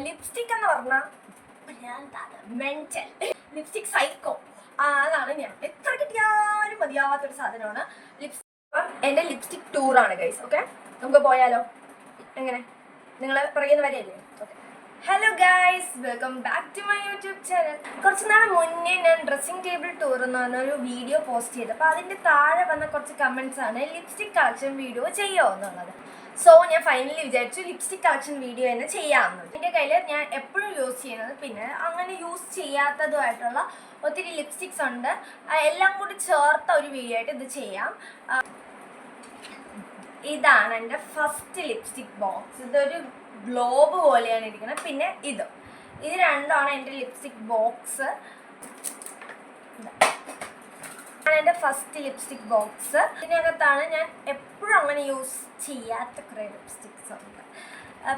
Lipstick എന്ന് പറഞ്ഞാൽ mental lipstick psycho. അതാണ് ഞാൻ എത്ര കിട്ടിയാലും മതിയാവാത്തൊരു സാധനമാണ് ലിപ്സ്റ്റിക്. എൻ്റെ ലിപ്സ്റ്റിക് ടൂറാണ് ഗൈസ്. ഓക്കെ, നമുക്ക് പോയാലോ? എങ്ങനെ, നിങ്ങൾ പറയുന്ന വരെയല്ലേ? Okay. Hello guys, welcome back to my YouTube channel. കുറച്ച് നാൾ മുന്നേ ഞാൻ ഡ്രസ്സിംഗ് ടേബിൾ ടൂർ എന്ന് പറഞ്ഞൊരു വീഡിയോ പോസ്റ്റ് ചെയ്തു. അപ്പോൾ അതിൻ്റെ താഴെ വന്ന കുറച്ച് കമൻസ് ആണ് ലിപ്സ്റ്റിക് കളക്ഷൻ വീഡിയോ ചെയ്യുമോ എന്നുള്ളത്. സോ ഞാൻ ഫൈനലി വിചാരിച്ചു ലിപ്സ്റ്റിക് കളക്ഷൻ വീഡിയോ തന്നെ ചെയ്യാമെന്ന്. എൻ്റെ കയ്യിൽ ഞാൻ എപ്പോഴും യൂസ് ചെയ്യുന്നത്, പിന്നെ അങ്ങനെ യൂസ് ചെയ്യാത്തതുമായിട്ടുള്ള ഒത്തിരി ലിപ്സ്റ്റിക്സ് ഉണ്ട്. എല്ലാം കൂടി ചേർത്ത ഒരു വീഡിയോ ആയിട്ട് ഇത് ചെയ്യാം. ഇതാണ് എൻ്റെ ഫസ്റ്റ് ലിപ്സ്റ്റിക് ബോക്സ്. ഇതൊരു ഗ്ലോബ് പോലെയാണ് ഇരിക്കുന്നത്. പിന്നെ ഇത് രണ്ടാണ് എൻ്റെ ലിപ്സ്റ്റിക് ബോക്സ്. എൻ്റെ ഫസ്റ്റ് ലിപ്സ്റ്റിക് ബോക്സ്. ഇതിനകത്താണ് ഞാൻ എപ്പോഴും അങ്ങനെ യൂസ് ചെയ്യാത്ത കുറേ ലിപ്സ്റ്റിക്സ് ഉണ്ട്.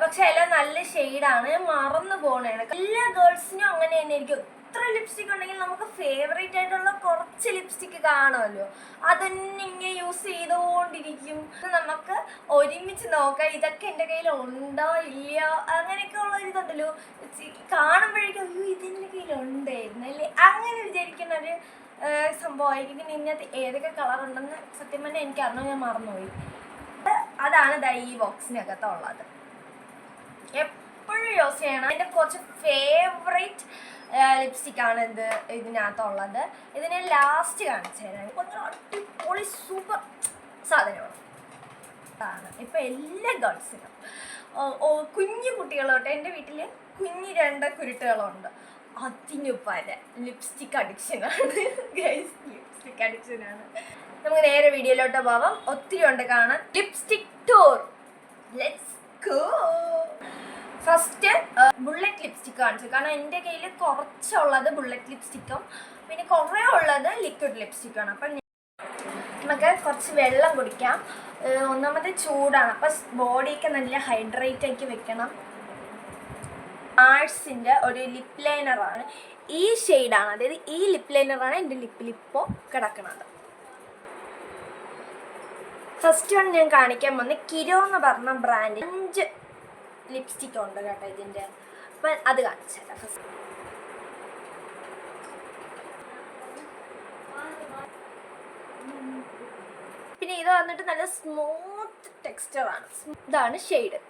പക്ഷെ എല്ലാം നല്ല ഷെയ്ഡാണ്. ഞാൻ മറന്നു പോകണതാണ്. എല്ലാ ഗേൾസിനും അങ്ങനെ തന്നെ ആയിരിക്കും. എത്ര ലിപ്സ്റ്റിക് ഉണ്ടെങ്കിൽ നമുക്ക് ഫേവറേറ്റ് ആയിട്ടുള്ള കുറച്ച് ലിപ്സ്റ്റിക്ക് കാണുമല്ലോ, അതന്നെ ഇങ്ങനെ യൂസ് ചെയ്തുകൊണ്ടിരിക്കും. നമുക്ക് ഒരുമിച്ച് നോക്കാം ഇതൊക്കെ എൻ്റെ കയ്യിൽ ഉണ്ടോ ഇല്ലയോ, അങ്ങനെയൊക്കെ ഉള്ള ഇതുണ്ടല്ലോ. കാണുമ്പോഴേക്കും അയ്യോ ഇതെൻ്റെ കയ്യിലുണ്ടായിരുന്നു അല്ലേ, അങ്ങനെ വിചാരിക്കുന്ന ഒരു സംഭവമായിരിക്കും. പിന്നെ ഇതിനകത്ത് ഏതൊക്കെ കളർ ഉണ്ടെന്ന് സത്യം പറഞ്ഞാൽ എനിക്കറിഞ്ഞോ, ഞാൻ മറന്നുപോയി. അതാണ് ഈ ബോക്സിനകത്തുള്ളത്. എപ്പോഴും യൂസ് ചെയ്യണം. എൻ്റെ കുറച്ച് ഫേവറേറ്റ് ലിപ്സ്റ്റിക്കാണ് ഇതിനകത്തുള്ളത്. ഇതിനെ ലാസ്റ്റ് കാണിച്ചു തരാൻ. കുറച്ച് അടിപൊളി സൂപ്പർ സാധനമാണ്. ഇപ്പം എല്ലാ ഗേൾസിനും കുഞ്ഞു കുട്ടികളോട്ടെ, എൻ്റെ വീട്ടിൽ കുഞ്ഞു 2 കുരുട്ടുകളുണ്ട്. അതിന് ലിപ്സ്റ്റിക് അഡിക്ഷനാണ് ഗൈസ്, ലിപ്സ്റ്റിക് അഡിക്ഷനാണ്. നമുക്ക് നേരെ വീഡിയോയിലോട്ട് പോവാം. ഒത്തിരി ഉണ്ട് കാണാൻ. Lipstick tour, let's go. First bullet lipstick കാണിച്ചു. കാരണം എൻ്റെ കയ്യിൽ കുറച്ചുള്ളത് ബുള്ളറ്റ് ലിപ്സ്റ്റിക്കും പിന്നെ കുറേ ഉള്ളത് ലിക്വിഡ് ലിപ്സ്റ്റിക്കാണ്. അപ്പം നമുക്ക് കുറച്ച് വെള്ളം കുടിക്കാം. ഒന്നാമത് ചൂടാണ്, അപ്പം ബോഡിയൊക്കെ നല്ല ഹൈഡ്രേറ്റ് ആക്കി വെക്കണം. ആർട്സിൻ്റെ ഒരു ലിപ് ലൈനറാണ്. ഈ ഷെയ്ഡാണ്, അതായത് ഈ ലിപ് ലൈനറാണ് എൻ്റെ ലിപ്പിലിപ്പോൾ കിടക്കുന്നത്. ഫസ്റ്റ് വൺ ഞാൻ കാണിക്കാൻ വന്ന് കിരോ എന്ന് പറഞ്ഞ ബ്രാൻഡ് 5 ലിപ്സ്റ്റിക് ഉണ്ട് കേട്ടോ ഇതിൻ്റെ. അപ്പം അത് കാണിച്ചേക്കാം. ഫസ്റ്റ് പിന്നെ ഇത് വന്നിട്ട് നല്ല സ്മൂത്ത് ടെക്സ്ചറാണ്. ഇതാണ് ഷെയ്ഡ്.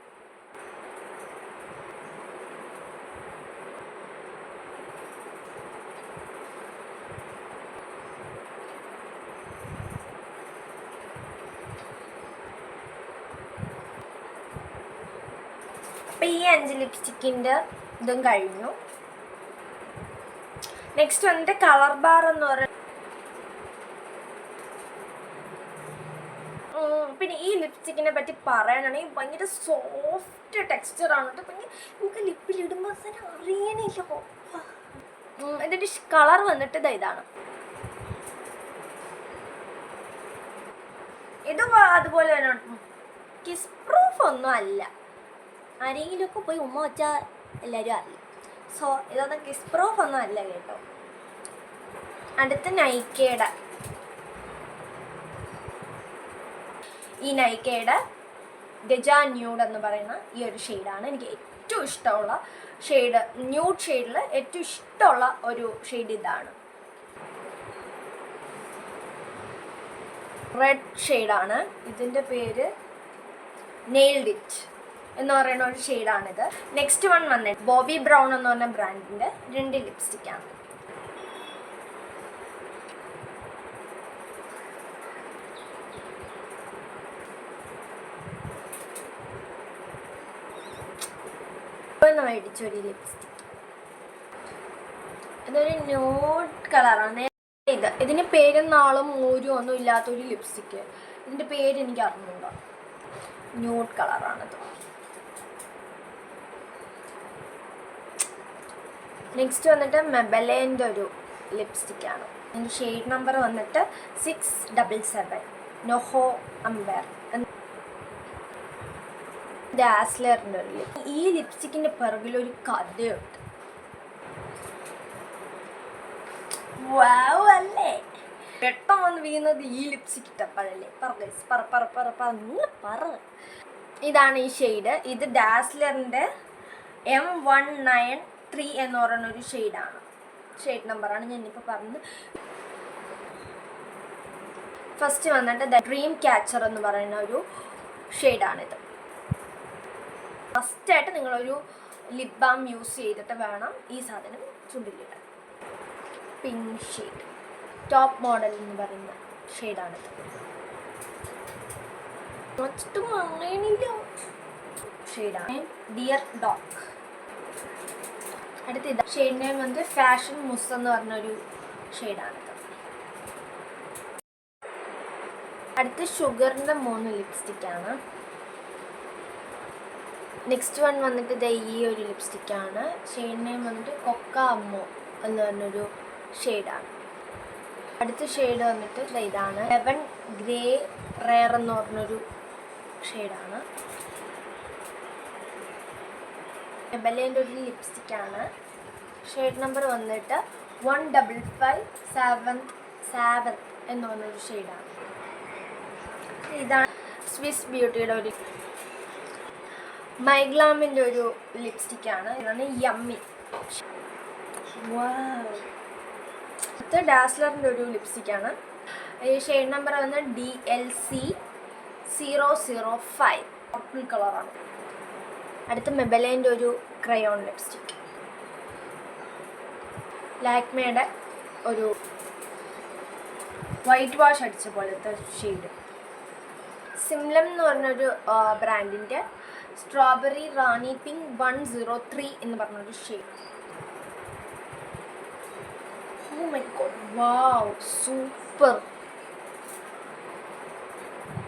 അപ്പം ഈ 5 ലിപ്സ്റ്റിക്കിൻ്റെ ഇതും കഴിഞ്ഞു. നെക്സ്റ്റ് വന്നിട്ട് കളർ ബാർ എന്ന് പറയുന്നത്. പിന്നെ ഈ ലിപ്സ്റ്റിക്കിനെ പറ്റി പറയാനാണെങ്കിൽ ഭയങ്കര സോഫ്റ്റ് ടെക്സ്ചറാണ് കേട്ടോ. പിന്നെ നമുക്ക് ലിപ്പിലിടുമ്പോൾ തന്നെ അറിയണില്ല. ഇതിൻ്റെ കളർ വന്നിട്ട് ഇതാണ്. ഇതും അതുപോലെ തന്നെ കിസ് പ്രൂഫ് ഒന്നും അല്ല. ആരെങ്കിലുമൊക്കെ പോയി ഉമ്മ വെച്ചാൽ എല്ലാവരും അറിയും. സോ ഇതൊന്നും കിസ് പ്രൂഫ് ഒന്നും അല്ല കേട്ടോ. അടുത്ത നൈക്കയുടെ ഗജ ന്യൂഡ് എന്ന് പറയുന്ന ഈ ഒരു ഷെയ്ഡാണ് എനിക്ക് ഏറ്റവും ഇഷ്ടമുള്ള ഷെയ്ഡ്. ന്യൂഡ് ഷെയ്ഡിൽ ഏറ്റവും ഇഷ്ടമുള്ള ഒരു ഷെയ്ഡ് ഇതാണ്. റെഡ് ഷെയ്ഡാണ്. ഇതിൻ്റെ പേര് നെയിൽഡ് ഇറ്റ് എന്ന് പറയുന്ന ഒരു ഷെയ്ഡാണിത്. നെക്സ്റ്റ് വൺ വന്നിട്ട് ബോബി ബ്രൗൺ എന്ന് പറഞ്ഞ ബ്രാൻഡിൻ്റെ 2 ലിപ്സ്റ്റിക്കാണ്. മേടിച്ചൊരു ലിപ്സ്റ്റിക്. ഇതൊരു ന്യൂഡ് കളറാണ്. ഇതിന് പേരും നാളും മൂരും ഒന്നും ഇല്ലാത്തൊരു ലിപ്സ്റ്റിക്ക്. ഇതിൻ്റെ പേര് എനിക്ക് അറിഞ്ഞൂടാ. ന്യൂഡ് കളറാണിത്. നെക്സ്റ്റ് വന്നിട്ട് മെബലേൻ്റെ ഒരു ലിപ്സ്റ്റിക്കാണ്. ഇതിൻ്റെ ഷെയ്ഡ് നമ്പർ വന്നിട്ട് 677 നൊഹോ അംബർ. ഡാസ്ലറിൻ്റെ ഒരു ലിപ്സ്റ്റിക്. ഈ ലിപ്സ്റ്റിക്കിൻ്റെ പിറകിലൊരു കഥയുണ്ട്. വാവ് അല്ലേ? വെട്ടം വന്ന് വീഴുന്നത് ഈ ലിപ്സ്റ്റിക് ഇട്ടപ്പോഴല്ലേ. പറ. ഇതാണ് ഈ ഷെയ്ഡ്. ഇത് ഡാസ്ലറിൻ്റെ M193 എന്ന് പറയുന്നൊരു ഷെയ്ഡാണ്. ഷെയ്ഡ് നമ്പറാണ് ഞാൻ ഇപ്പോൾ പറഞ്ഞത്. ഫസ്റ്റ് വന്നിട്ട് ദ ഡ്രീം ക്യാച്ചർ എന്ന് പറയുന്ന ഒരു ഷെയ്ഡാണിത്. ഫസ്റ്റായിട്ട് നിങ്ങളൊരു ലിപ് ബാം യൂസ് ചെയ്തിട്ട് വേണം ഈ സാധനം ചുണ്ടിലിടാൻ. പിങ്ക് ഷെയ്ഡ് ടോപ്പ് മോഡൽ എന്ന് പറയുന്ന ഷെയ്ഡാണിത്. മൊത്തം അങ്ങനെയില്ല ഷെയ്ഡാണ് ഡിയർ ഡോഗ്. അടുത്ത ഇതാ ഷെയ്ഡ് നെയിം വന്നിട്ട് ഫാഷൻ മുസ് എന്ന് പറഞ്ഞൊരു ഷെയ്ഡാണിത്. അടുത്ത് ഷുഗറിൻ്റെ 3 ലിപ്സ്റ്റിക്കാണ്. നെക്സ്റ്റ് വൺ വന്നിട്ട് ഇത് ഈ ഒരു ലിപ്സ്റ്റിക്കാണ്. ഷെയ്ഡ് നെയിം വന്നിട്ട് കൊക്ക അമ്മോ എന്ന് പറഞ്ഞൊരു ഷെയ്ഡാണ്. അടുത്ത ഷെയ്ഡ് വന്നിട്ട് ഇതാണ് ലെവൻ ഗ്രേ റെയർ എന്ന് പറഞ്ഞൊരു ഷെയ്ഡാണ്. മെബലേൻ്റെ ഒരു ലിപ്സ്റ്റിക്കാണ്. ഷെയ്ഡ് നമ്പർ വന്നിട്ട് 155 എന്ന് പറഞ്ഞൊരു ഷെയ്ഡാണ്. ഇതാണ് സ്വിസ് ബ്യൂട്ടിയുടെ ഒരു മൈഗ്ലാമിൻ്റെ ഒരു ലിപ്സ്റ്റിക്കാണ്. ഇതാണ് യമ്മി. അടുത്ത ഡാസ്ലറിൻ്റെ ഒരു ലിപ്സ്റ്റിക്കാണ്. ഈ ഷെയ്ഡ് നമ്പർ വന്ന് DLC 005 പർപ്പിൾ കളറാണ്. അടുത്ത മെബലേൻ്റെ ഒരു ക്രയോൺ ലിപ്സ്റ്റിക്ക്. ലാക്മേയുടെ ഒരു വൈറ്റ് വാഷ് അടിച്ച പോലത്തെ ഷെയ്ഡ്. സിംലം എന്ന് പറഞ്ഞൊരു ബ്രാൻഡിൻ്റെ സ്ട്രോബെറി റാണി പിങ്ക് 103 എന്ന് പറഞ്ഞൊരു shade. Oh my god, wow, super.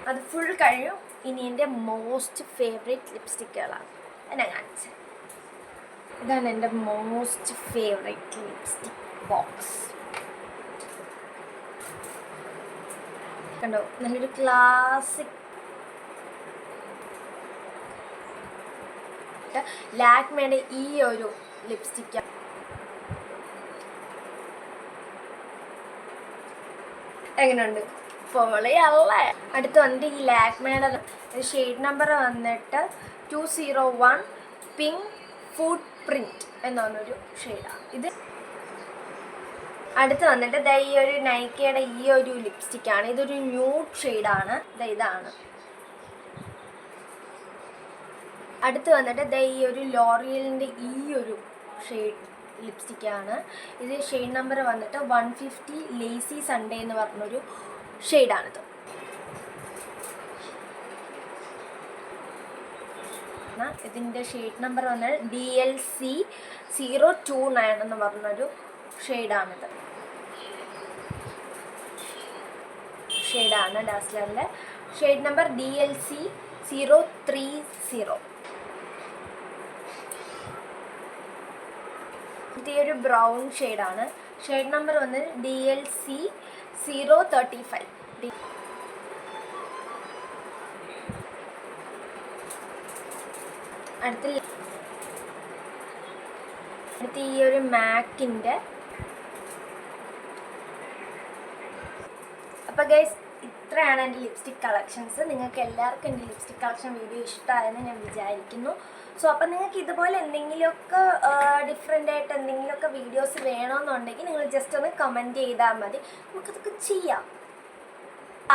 അത് ഫുൾ കഴിയും. ഇനി എൻ്റെ മോസ്റ്റ് ഫേവറേറ്റ് ലിപ്സ്റ്റിക്കുകളാണ് ഞാൻ കാണിച്ചത്. ഇതാണ് എൻ്റെ മോസ്റ്റ് ഫേവറേറ്റ് ലിപ്സ്റ്റിക് ബോക്സ്. കണ്ടോ, നല്ലൊരു ക്ലാസിക് ലാക്മേയുടെ ഈ ഒരു ലിപ്സ്റ്റിക്ക്. എങ്ങനെയുണ്ട്? പൊളിയല്ലേ? അടുത്ത് വന്നിട്ട് ഈ ലാക്മേയുടെ ഷെയ്ഡ് നമ്പർ വന്നിട്ട് 201 പിങ്ക് ഫുഡ് പ്രിന്റ് എന്ന് പറഞ്ഞൊരു ഷെയ്ഡാണ് ഇത്. അടുത്ത് വന്നിട്ട് ഈ ഒരു നൈക്കയുടെ ഈ ഒരു ലിപ്സ്റ്റിക്കാണ്. ഇതൊരു ന്യൂഡ് ഷെയ്ഡാണ്. ഇതാണ്. അടുത്ത് വന്നിട്ട് ഈ ഒരു ലോറിയലിൻ്റെ ഈ ഒരു ഷെയ്ഡ് ലിപ്സ്റ്റിക്കാണ്. ഇത് ഷെയ്ഡ് നമ്പർ വന്നിട്ട് 150 ലേസി സൺഡേ എന്ന് പറഞ്ഞൊരു ഷെയ്ഡാണിത്. ഇതിൻ്റെ ഷെയ്ഡ് നമ്പർ വന്നിട്ട് DLC 029 എന്ന് പറഞ്ഞൊരു ഷെയ്ഡാണിത്. ഷെയ്ഡാണ് ഡാസ്ലറിൻ്റെ. Shade number DLC 030. ഇത് ഒരു ബ്രൗൺ ഷെയ്ഡാണ്. ഷെയ്ഡ് നമ്പർ വന്ന് DLC 035. അടുത്ത ഈ ഒരു മാക്കിൻ്റെ. അപ്പോൾ ഗൈസ്, ഇത്രയാണ് എൻ്റെ ലിപ്സ്റ്റിക് കളക്ഷൻസ്. നിങ്ങൾക്ക് എല്ലാവർക്കും എൻ്റെ ലിപ്സ്റ്റിക് കളക്ഷൻ വീഡിയോ ഇഷ്ടമായെന്ന് ഞാൻ വിചാരിക്കുന്നു. സോ അപ്പം നിങ്ങൾക്ക് ഇതുപോലെ എന്തെങ്കിലുമൊക്കെ ഡിഫറെൻ്റ് ആയിട്ട് എന്തെങ്കിലുമൊക്കെ വീഡിയോസ് വേണമെന്നുണ്ടെങ്കിൽ നിങ്ങൾ ജസ്റ്റ് ഒന്ന് കമൻറ്റ് ചെയ്താൽ മതി. നമുക്കതൊക്കെ ചെയ്യാം.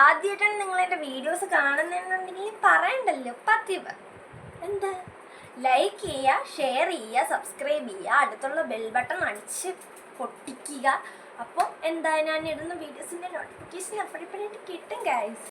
ആദ്യമായിട്ടാണ് നിങ്ങളെൻ്റെ വീഡിയോസ് കാണുന്നുണ്ടെങ്കിൽ പറയണ്ടല്ലോ, പതിവ്. എന്താ, ലൈക്ക് ചെയ്യുക, ഷെയർ ചെയ്യുക, സബ്സ്ക്രൈബ് ചെയ്യുക, അടുത്തുള്ള ബെൽ ബട്ടൺ അടിച്ച് പൊട്ടിക്കുക. അപ്പോൾ എന്താ, ഞാൻ ഇടുന്ന വീഡിയോസിൻ്റെ നോട്ടിഫിക്കേഷൻ എപ്പോഴെപ്പോഴായിട്ട് കിട്ടും ഗൈസ്.